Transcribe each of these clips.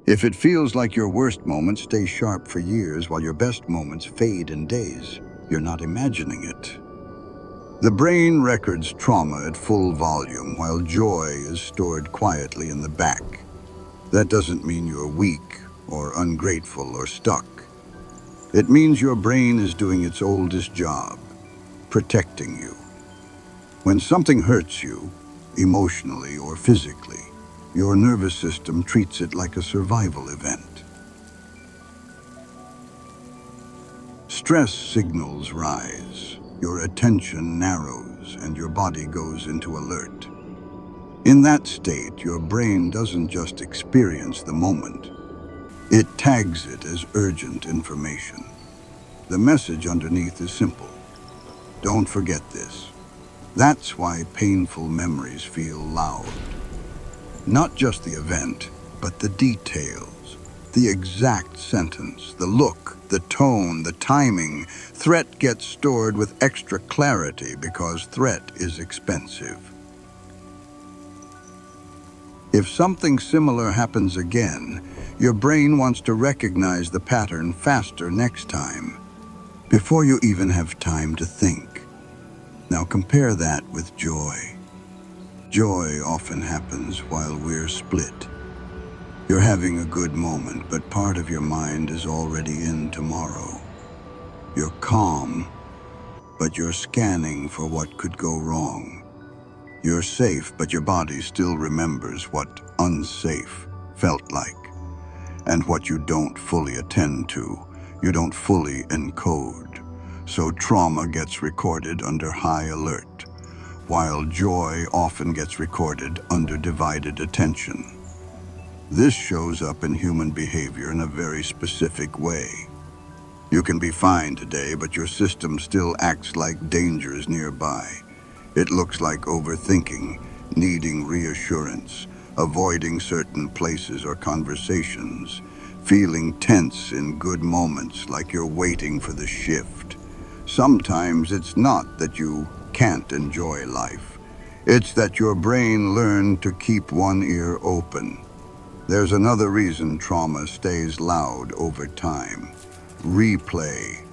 If it feels like your worst moments stay sharp for years while your best moments fade in days, you're not imagining it. The brain records trauma at full volume while joy is stored quietly in the back. That doesn't mean you're weak or ungrateful or stuck. It means your brain is doing its oldest job, protecting you. When something hurts you, emotionally or physically, your nervous system treats it like a survival event. Stress signals rise, your attention narrows, and your body goes into alert. In that state, your brain doesn't just experience the moment. It tags it as urgent information. The message underneath is simple. Don't forget this. That's why painful memories feel loud. Not just the event, but the details. The exact sentence, the look, the tone, the timing. Threat gets stored with extra clarity because threat is expensive. If something similar happens again, your brain wants to recognize the pattern faster next time, before you even have time to think. Now compare that with joy. Joy often happens while we're split. You're having a good moment, but part of your mind is already in tomorrow. You're calm, but you're scanning for what could go wrong. You're safe, but your body still remembers what unsafe felt like. And what you don't fully attend to, you don't fully encode. So trauma gets recorded under high alert, while joy often gets recorded under divided attention. This shows up in human behavior in a very specific way. You can be fine today, but your system still acts like danger is nearby. It looks like overthinking, needing reassurance, avoiding certain places or conversations, feeling tense in good moments like you're waiting for the shift. Sometimes it's not that you can't enjoy life. It's that your brain learned to keep one ear open. There's another reason trauma stays loud over time. Replay.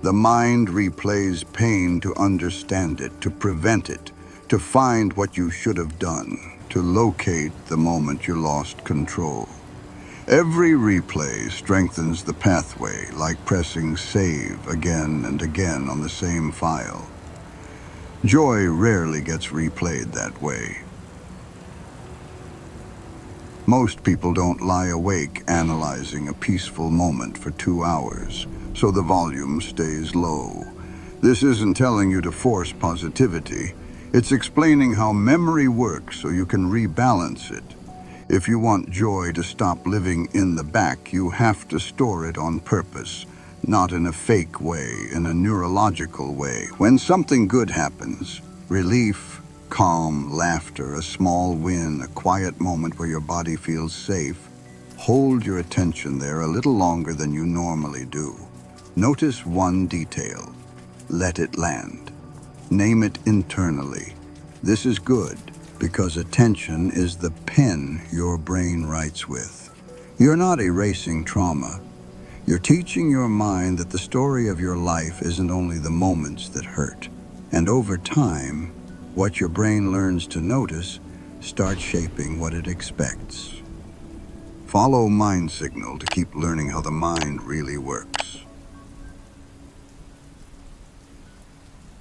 The mind replays pain to understand it, to prevent it, to find what you should have done, to locate the moment you lost control. Every replay strengthens the pathway, like pressing save again and again on the same file. Joy rarely gets replayed that way. Most people don't lie awake analyzing a peaceful moment for 2 hours, so the volume stays low. This isn't telling you to force positivity. It's explaining how memory works so you can rebalance it. If you want joy to stop living in the back, you have to store it on purpose, not in a fake way, in a neurological way. When something good happens, relief, calm, laughter, a small win, a quiet moment where your body feels safe, hold your attention there a little longer than you normally do. Notice one detail. Let it land. Name it internally. This is good because attention is the pen your brain writes with. You're not erasing trauma. You're teaching your mind that the story of your life isn't only the moments that hurt. And over time, what your brain learns to notice starts shaping what it expects. Follow MindSignal to keep learning how the mind really works.